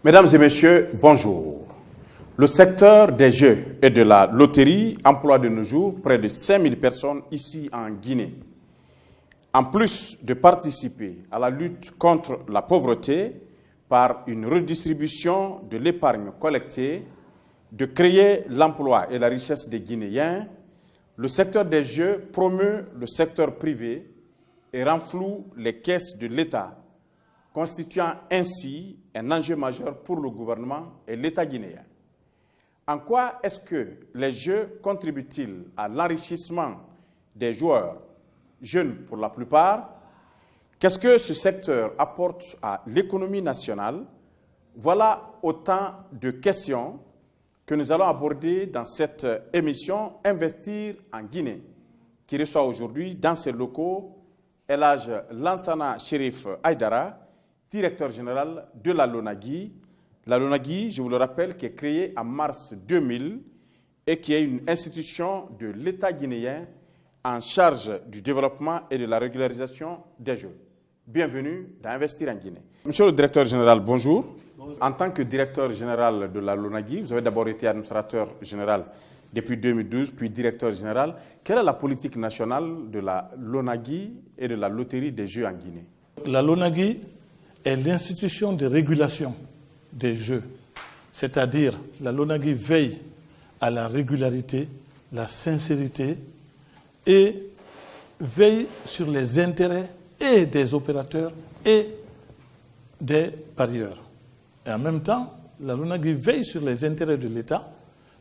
Mesdames et messieurs, bonjour. Le secteur des jeux et de la loterie emploie de nos jours près de 5000 personnes ici en Guinée. En plus de participer à la lutte contre la pauvreté par une redistribution de l'épargne collectée, de créer l'emploi et la richesse des Guinéens, le secteur des jeux promeut le secteur privé et renfloue les caisses de l'État, constituant ainsi un enjeu majeur pour le gouvernement et l'État guinéen. En quoi est-ce que les jeux contribuent-ils à l'enrichissement des joueurs, jeunes pour la plupart? Qu'est-ce que ce secteur apporte à l'économie nationale? Voilà autant de questions que nous allons aborder dans cette émission « Investir en Guinée » qui reçoit aujourd'hui dans ses locaux El Hadj Lansana Chérif Aïdara, directeur général de la LONAGUI. La LONAGUI, je vous le rappelle, qui est créée en mars 2000 et qui est une institution de l'État guinéen en charge du développement et de la régularisation des jeux. Bienvenue dans Investir en Guinée. Monsieur le directeur général, bonjour. Bonjour. En tant que directeur général de la LONAGUI, vous avez d'abord été administrateur général depuis 2012, puis directeur général. Quelle est la politique nationale de la LONAGUI et de la loterie des jeux en Guinée? La LONAGUI est l'institution de régulation des jeux. C'est-à-dire, la LONAGUI veille à la régularité, la sincérité et veille sur les intérêts et des opérateurs et des parieurs. Et en même temps, la LONAGUI veille sur les intérêts de l'État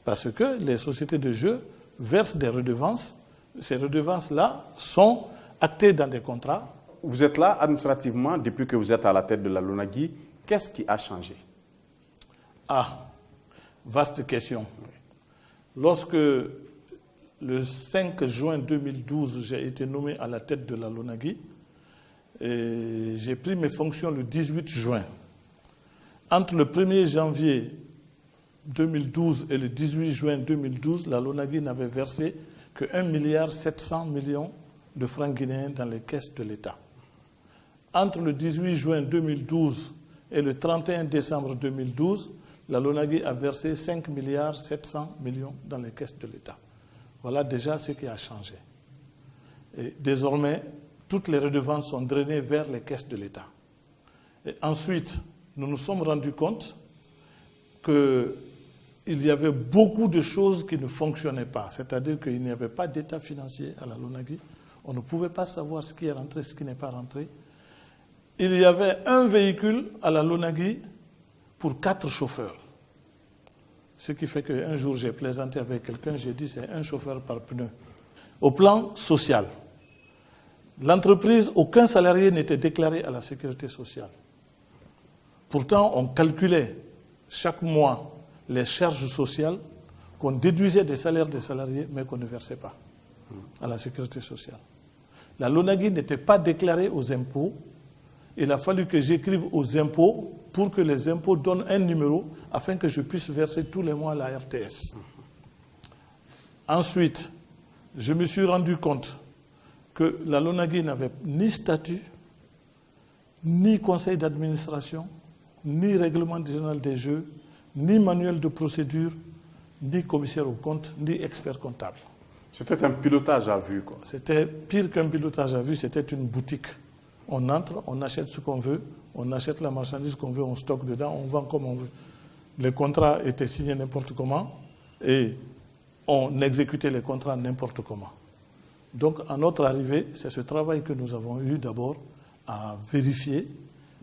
parce que les sociétés de jeux versent des redevances. Ces redevances-là sont actées dans des contrats. Vous êtes là administrativement depuis que vous êtes à la tête de la LONAGUI. Qu'est-ce qui a changé? Ah, vaste question. Lorsque le 5 juin 2012, j'ai été nommé à la tête de la LONAGUI, et j'ai pris mes fonctions le 18 juin. Entre le 1er janvier 2012 et le 18 juin 2012, la LONAGUI n'avait versé que 1,7 milliard de francs guinéens dans les caisses de l'État. Entre le 18 juin 2012 et le 31 décembre 2012, la LONAGUI a versé 5,7 milliard dans les caisses de l'État. Voilà déjà ce qui a changé. Et désormais, toutes les redevances sont drainées vers les caisses de l'État. Et ensuite, nous nous sommes rendus compte qu'il y avait beaucoup de choses qui ne fonctionnaient pas. C'est-à-dire qu'il n'y avait pas d'état financier à la LONAGUI. On ne pouvait pas savoir ce qui est rentré, ce qui n'est pas rentré. Il y avait un véhicule à la LONAGUI pour 4 chauffeurs. Ce qui fait qu'un jour, j'ai plaisanté avec quelqu'un, j'ai dit c'est un chauffeur par pneu. Au plan social, l'entreprise, aucun salarié n'était déclaré à la sécurité sociale. Pourtant, on calculait chaque mois les charges sociales qu'on déduisait des salaires des salariés, mais qu'on ne versait pas à la sécurité sociale. La LONAGUI n'était pas déclarée aux impôts. Il a fallu que j'écrive aux impôts pour que les impôts donnent un numéro afin que je puisse verser tous les mois la RTS. Ensuite, je me suis rendu compte que la LONAGUI n'avait ni statut, ni conseil d'administration, ni règlement général des jeux, ni manuel de procédure, ni commissaire aux comptes, ni expert comptable. C'était un pilotage à vue, quoi. C'était pire qu'un pilotage à vue, c'était une boutique. On entre, on achète ce qu'on veut, on achète la marchandise qu'on veut, on stocke dedans, on vend comme on veut. Les contrats étaient signés n'importe comment et on exécutait les contrats n'importe comment. Donc, à notre arrivée, c'est ce travail que nous avons eu d'abord à vérifier.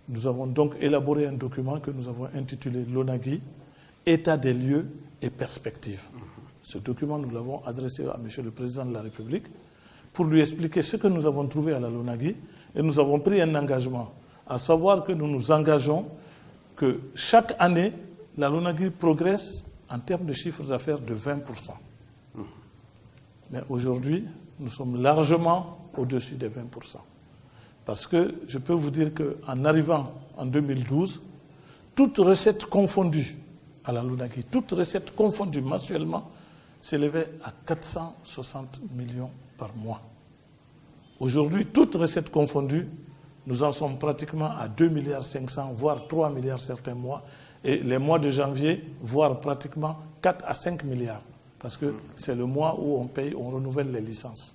Nous avons donc élaboré un document que nous avons intitulé LONAGUI, État des lieux et perspectives. Ce document, nous l'avons adressé à M. le Président de la République pour lui expliquer ce que nous avons trouvé à la LONAGUI. Et nous avons pris un engagement, à savoir que nous nous engageons que chaque année, la LONAGUI progresse en termes de chiffre d'affaires de 20%. Mais aujourd'hui, nous sommes largement au-dessus des 20%. Parce que je peux vous dire qu'en arrivant en 2012, toute recette confondue à la LONAGUI, toute recette confondue mensuellement, s'élevait à 460 millions par mois. Aujourd'hui, toutes recettes confondues, nous en sommes pratiquement à 2,5 milliards, voire 3 milliards certains mois, Et les mois de janvier, voire pratiquement 4 à 5 milliards. Parce que c'est le mois où on paye, on renouvelle les licences.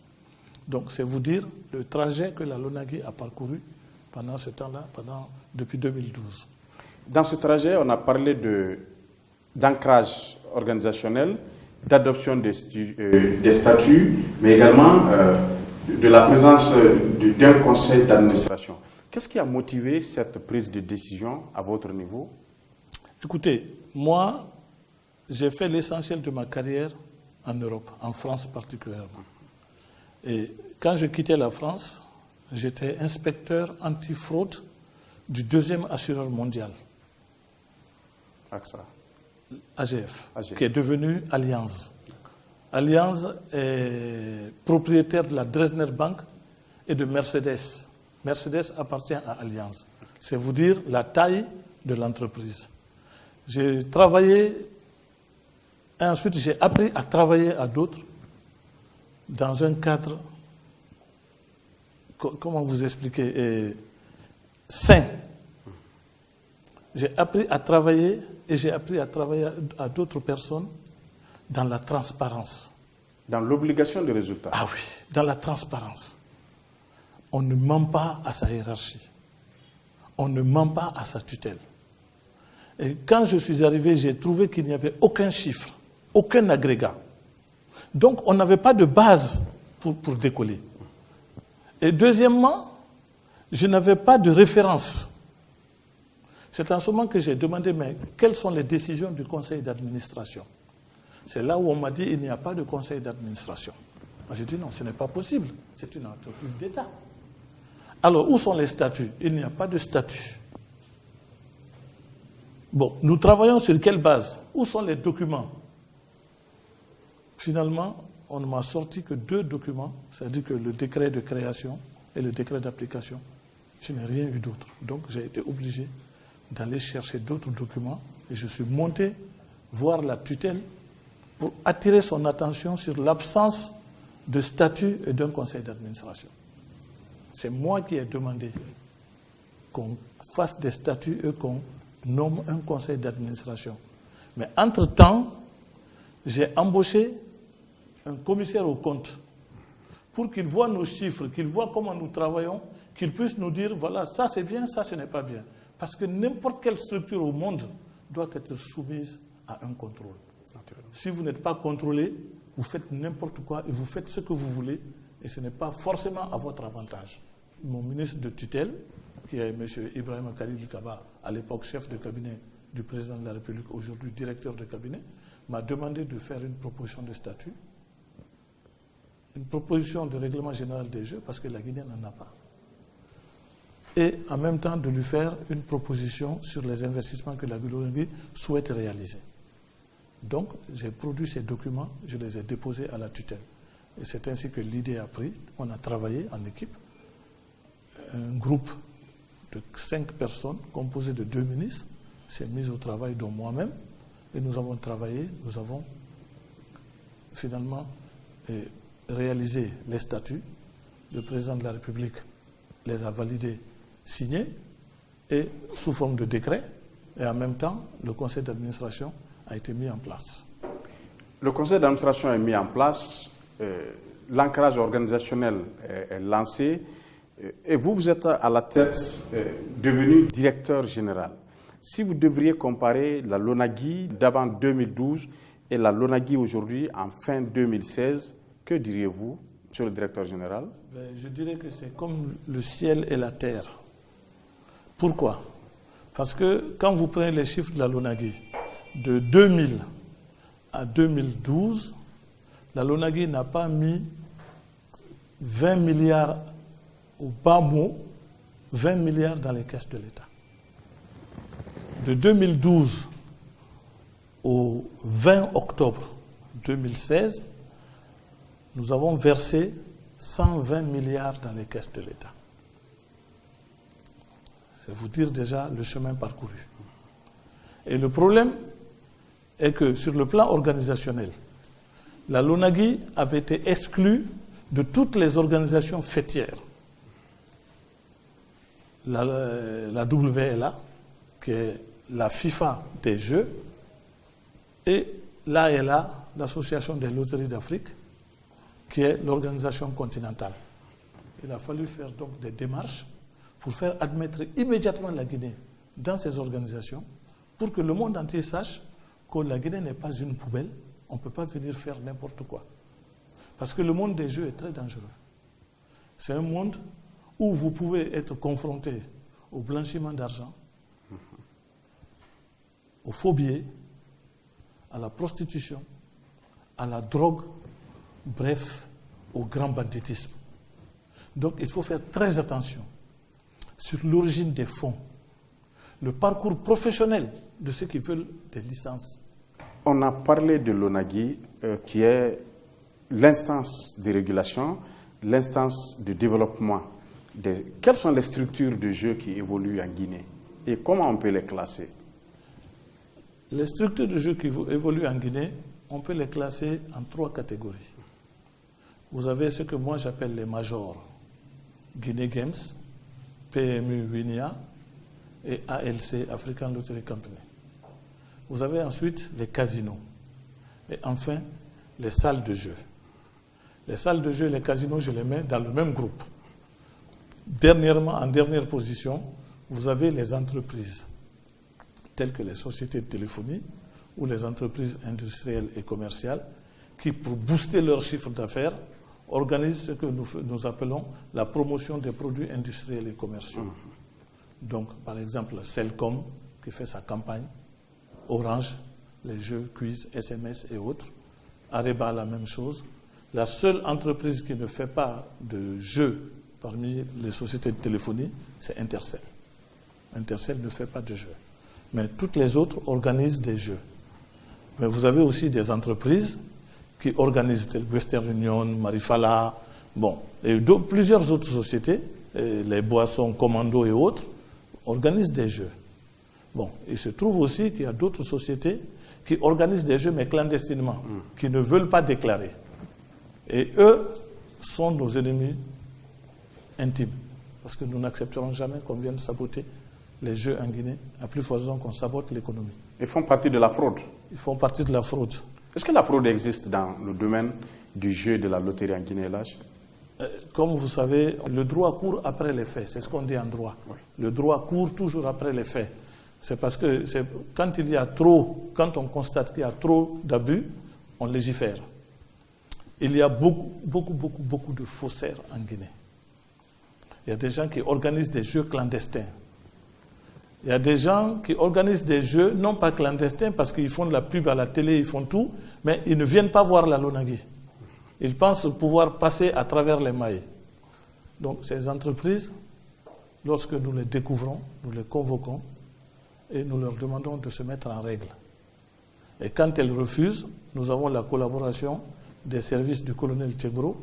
Donc c'est vous dire le trajet que la LONAGUI a parcouru pendant ce temps-là, depuis 2012. Dans ce trajet, on a parlé d'ancrage organisationnel, d'adoption des statuts, mais également de la présence d'un conseil d'administration. Qu'est-ce qui a motivé cette prise de décision à votre niveau? Écoutez, moi, j'ai fait l'essentiel de ma carrière en Europe, en France particulièrement. Et quand je quittais la France, j'étais inspecteur anti-fraude du deuxième assureur mondial. AXA. AGF, qui est devenu Allianz. Allianz est propriétaire de la Dresdner Bank et de Mercedes. Mercedes appartient à Allianz. C'est vous dire la taille de l'entreprise. J'ai travaillé, et ensuite j'ai appris à travailler à d'autres dans un cadre, comment vous expliquer, sain. J'ai appris à travailler et j'ai appris à travailler à d'autres personnes dans la transparence. Dans l'obligation de résultat. Ah oui, dans la transparence. On ne ment pas à sa hiérarchie. On ne ment pas à sa tutelle. Et quand je suis arrivé, j'ai trouvé qu'il n'y avait aucun chiffre, aucun agrégat. Donc on n'avait pas de base pour décoller. Et deuxièmement, je n'avais pas de référence. C'est en ce moment que j'ai demandé, mais quelles sont les décisions du conseil d'administration? C'est là où on m'a dit, il n'y a pas de conseil d'administration. Moi j'ai dit, non, ce n'est pas possible. C'est une entreprise d'État. Alors, où sont les statuts? Il n'y a pas de statut. Bon, nous travaillons sur quelle base? Où sont les documents? Finalement, on ne m'a sorti que 2 documents, c'est-à-dire que le décret de création et le décret d'application. Je n'ai rien eu d'autre. Donc, j'ai été obligé d'aller chercher d'autres documents et je suis monté voir la tutelle pour attirer son attention sur l'absence de statut et d'un conseil d'administration. C'est moi qui ai demandé qu'on fasse des statuts et qu'on nomme un conseil d'administration. Mais entre-temps, j'ai embauché un commissaire aux comptes pour qu'il voit nos chiffres, qu'il voit comment nous travaillons, qu'il puisse nous dire, voilà, ça c'est bien, ça ce n'est pas bien. Parce que n'importe quelle structure au monde doit être soumise à un contrôle. Si vous n'êtes pas contrôlé, vous faites n'importe quoi et vous faites ce que vous voulez et ce n'est pas forcément à votre avantage. Mon ministre de tutelle, qui est M. Ibrahima Khalil Kaba, à l'époque chef de cabinet du président de la République, aujourd'hui directeur de cabinet, m'a demandé de faire une proposition de statut, une proposition de règlement général des jeux, parce que la Guinée n'en a pas. Et en même temps de lui faire une proposition sur les investissements que la Guinée souhaite réaliser. Donc, j'ai produit ces documents, je les ai déposés à la tutelle. Et c'est ainsi que l'idée a pris. On a travaillé en équipe. Un groupe de 5 personnes, composé de 2 ministres, s'est mis au travail, dont moi-même. Et nous avons travaillé, nous avons finalement réalisé les statuts. Le président de la République les a validés, signés, et sous forme de décret. Et en même temps, le conseil d'administration a été mis en place. Le conseil d'administration est mis en place, l'ancrage organisationnel est lancé, et vous êtes à la tête, devenu directeur général. Si vous devriez comparer la LONAGUI d'avant 2012 et la LONAGUI aujourd'hui en fin 2016, que diriez-vous, monsieur le directeur général? Je dirais que c'est comme le ciel et la terre. Pourquoi? Parce que quand vous prenez les chiffres de la LONAGUI, de 2000 à 2012, la LONAGUI n'a pas mis 20 milliards au bas mot, 20 milliards dans les caisses de l'État. De 2012 au 20 octobre 2016, nous avons versé 120 milliards dans les caisses de l'État. C'est vous dire déjà le chemin parcouru. Et le problème est que sur le plan organisationnel, la LONAGUI avait été exclue de toutes les organisations fêtières. La WLA, qui est la FIFA des Jeux et l'ALA, l'Association des loteries d'Afrique, qui est l'organisation continentale. Il a fallu faire donc des démarches pour faire admettre immédiatement la Guinée dans ces organisations, pour que le monde entier sache que la Guinée n'est pas une poubelle, on ne peut pas venir faire n'importe quoi. Parce que le monde des jeux est très dangereux. C'est un monde où vous pouvez être confronté au blanchiment d'argent, aux faux billets, à la prostitution, à la drogue, bref, au grand banditisme. Donc il faut faire très attention sur l'origine des fonds, le parcours professionnel de ceux qui veulent des licences. On a parlé de l'ONAGI, qui est l'instance de régulation, l'instance de développement. Quelles sont les structures de jeu qui évoluent en Guinée et comment on peut les classer? Les structures de jeu qui évoluent en Guinée, on peut les classer en 3 catégories. Vous avez ce que moi j'appelle les majors, Guinea Games, PMU Winia et ALC, African Lottery Company. Vous avez ensuite les casinos et enfin les salles de jeu. Les salles de jeu et les casinos, je les mets dans le même groupe. Dernièrement, en dernière position, vous avez les entreprises, telles que les sociétés de téléphonie ou les entreprises industrielles et commerciales, qui, pour booster leur chiffre d'affaires, organisent ce que nous appelons la promotion des produits industriels et commerciaux. Donc, par exemple, Celcom, qui fait sa campagne, Orange, les jeux, quiz, SMS et autres, Areba, la même chose. La seule entreprise qui ne fait pas de jeux parmi les sociétés de téléphonie, c'est Intercell. Intercell ne fait pas de jeux. Mais toutes les autres organisent des jeux. Mais vous avez aussi des entreprises qui organisent telles Western Union, Marifala, et plusieurs autres sociétés, les boissons Commando et autres, organisent des jeux. Il se trouve aussi qu'il y a d'autres sociétés qui organisent des jeux mais clandestinement, qui ne veulent pas déclarer. Et eux sont nos ennemis intimes, parce que nous n'accepterons jamais qu'on vienne saboter les jeux en Guinée, à plus forte raison qu'on sabote l'économie. Ils font partie de la fraude. Ils font partie de la fraude. Est-ce que la fraude existe dans le domaine du jeu et de la loterie en Guinée-Lage? Comme vous savez, le droit court après les faits. C'est ce qu'on dit en droit. Oui. Le droit court toujours après les faits. C'est parce que quand on constate qu'il y a trop d'abus, on légifère. Il y a beaucoup de faussaires en Guinée. Il y a des gens qui organisent des jeux clandestins. Il y a des gens qui organisent des jeux, non pas clandestins, parce qu'ils font de la pub à la télé, ils font tout, mais ils ne viennent pas voir la Lonagui. Ils pensent pouvoir passer à travers les mailles. Donc ces entreprises, lorsque nous les découvrons, nous les convoquons et nous leur demandons de se mettre en règle. Et quand elles refusent, nous avons la collaboration des services du colonel Tchegro,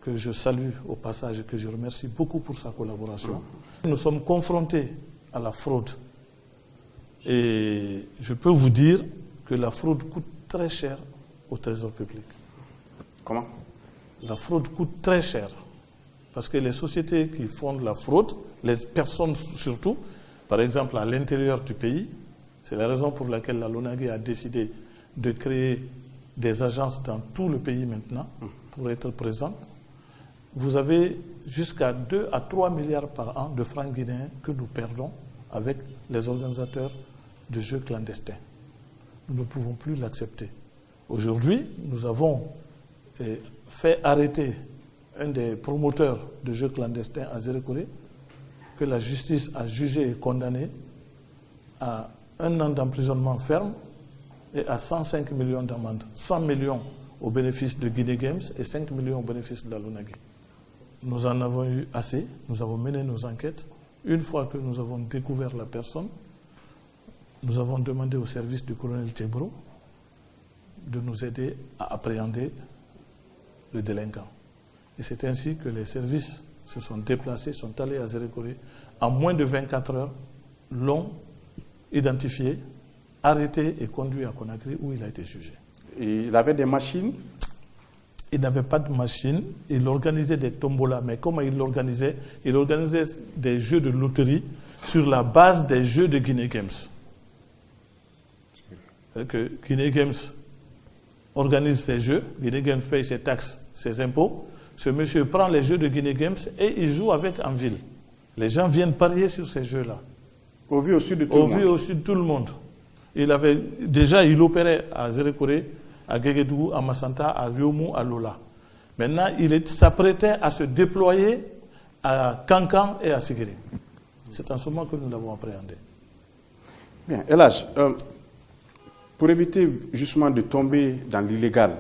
que je salue au passage et que je remercie beaucoup pour sa collaboration. Nous sommes confrontés à la fraude. Et je peux vous dire que la fraude coûte très cher au trésor public. Comment? La fraude coûte très cher. Parce que les sociétés qui font de la fraude, les personnes surtout, par exemple à l'intérieur du pays, c'est la raison pour laquelle la Lonagui a décidé de créer des agences dans tout le pays maintenant pour être présente. Vous avez jusqu'à 2 à 3 milliards par an de francs guinéens que nous perdons avec les organisateurs de jeux clandestins. Nous ne pouvons plus l'accepter. Aujourd'hui, nous avons fait arrêter un des promoteurs de jeux clandestins à Zérékoré, que la justice a jugé et condamné à 1 an d'emprisonnement ferme et à 105 millions d'amende. 100 millions au bénéfice de Guinea Games et 5 millions au bénéfice de la Lonagui. Nous en avons eu assez, nous avons mené nos enquêtes. Une fois que nous avons découvert la personne, nous avons demandé au service du colonel Tchegro de nous aider à appréhender le délinquant. Et c'est ainsi que les services se sont déplacés, sont allés à Zérékoré, en moins de 24 heures, l'ont identifié, arrêté et conduit à Conakry où il a été jugé. Et il avait des machines? Il n'avait pas de machine, il organisait des tombolas, mais comment il l'organisait? Il organisait des jeux de loterie sur la base des jeux de Guinea Games. que Guinée Games organise ses jeux, Guinée Games paye ses taxes, ses impôts. Ce monsieur prend les jeux de Guinée Games et il joue avec en ville. Les gens viennent parier sur ces jeux-là. Au vu aussi de tout le monde. Au vu aussi de tout le monde. Il opérait à Zérékoré, à Guéguédougou, à Massanta, à Viomou, à Lola. Maintenant, il s'apprêtait à se déployer à Kankan et à Sigiri. C'est en ce moment que nous l'avons appréhendé. Bien, Elhadj, pour éviter justement de tomber dans l'illégal,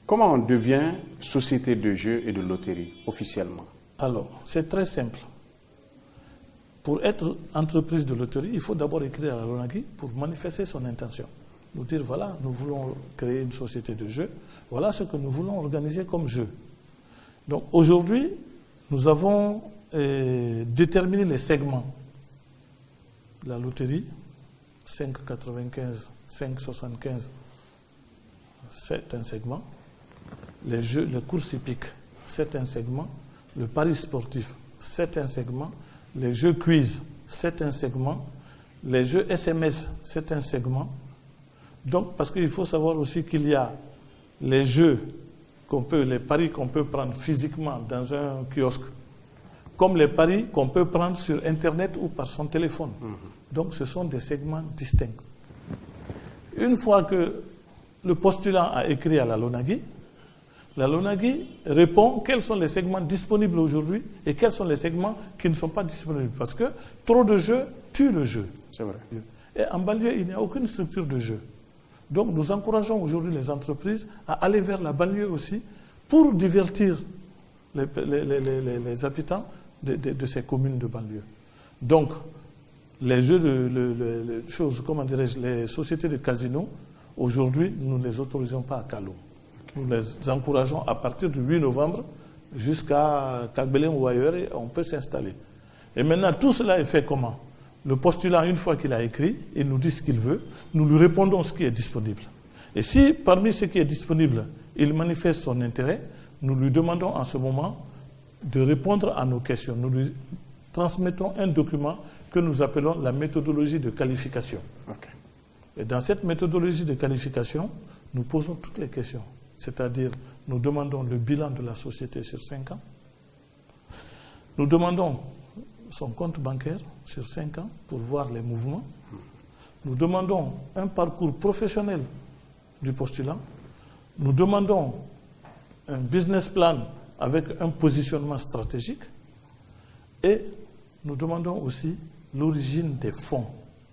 comment on devient société de jeux et de loterie officiellement? Alors, c'est très simple. Pour être entreprise de loterie, il faut d'abord écrire à la LONAGUI pour manifester son intention. Nous dire, voilà, nous voulons créer une société de jeux, voilà ce que nous voulons organiser comme jeu. Donc aujourd'hui, nous avons déterminé les segments. La loterie, 5,95, 5,75, c'est un segment. Les jeux, les courses hippiques, c'est un segment. Le pari sportif, c'est un segment. Les jeux quiz, c'est un segment. Les jeux SMS, c'est un segment. Donc, parce qu'il faut savoir aussi qu'il y a les jeux les paris qu'on peut prendre physiquement dans un kiosque, comme les paris qu'on peut prendre sur Internet ou par son téléphone. Donc, ce sont des segments distincts. Une fois que le postulant a écrit à la LONAGUI répond quels sont les segments disponibles aujourd'hui et quels sont les segments qui ne sont pas disponibles. Parce que trop de jeux tuent le jeu. C'est vrai. Et en banlieue, il n'y a aucune structure de jeu. Donc nous encourageons aujourd'hui les entreprises à aller vers la banlieue aussi pour divertir les habitants de ces communes de banlieue. Donc les jeux les sociétés de casino, aujourd'hui, nous ne les autorisons pas à Kalou. Nous les encourageons à partir du 8 novembre jusqu'à Kagbelem ou ailleurs, et on peut s'installer. Et maintenant, tout cela est fait comment? Le postulant, une fois qu'il a écrit, il nous dit ce qu'il veut, nous lui répondons ce qui est disponible. Et si parmi ce qui est disponible, il manifeste son intérêt, nous lui demandons en ce moment de répondre à nos questions. Nous lui transmettons un document que nous appelons la méthodologie de qualification. Okay. Et dans cette méthodologie de qualification, nous posons toutes les questions. C'est-à-dire, nous demandons le bilan de la société sur 5 ans. Nous demandons son compte bancaire sur 5 ans pour voir les mouvements. Nous demandons un parcours professionnel du postulant. Nous demandons un business plan avec un positionnement stratégique. Et nous demandons aussi l'origine des fonds.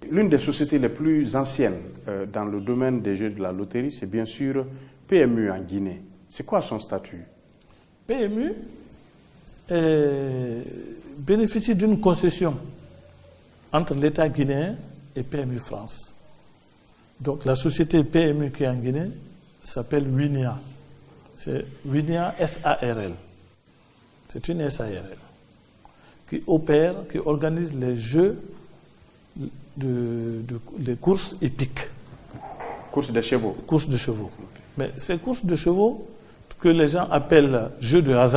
L'une des sociétés les plus anciennes dans le domaine des jeux de la loterie, c'est bien sûr PMU en Guinée. C'est quoi son statut? PMU bénéficie d'une concession entre l'État guinéen et PMU France. Donc la société PMU qui est en Guinée s'appelle WINIA. C'est WINIA SARL. C'est une SARL qui opère, qui organise les jeux des courses hippiques. Courses de chevaux. Courses de chevaux. Okay. Mais ces courses de chevaux que les gens appellent jeux de hasard,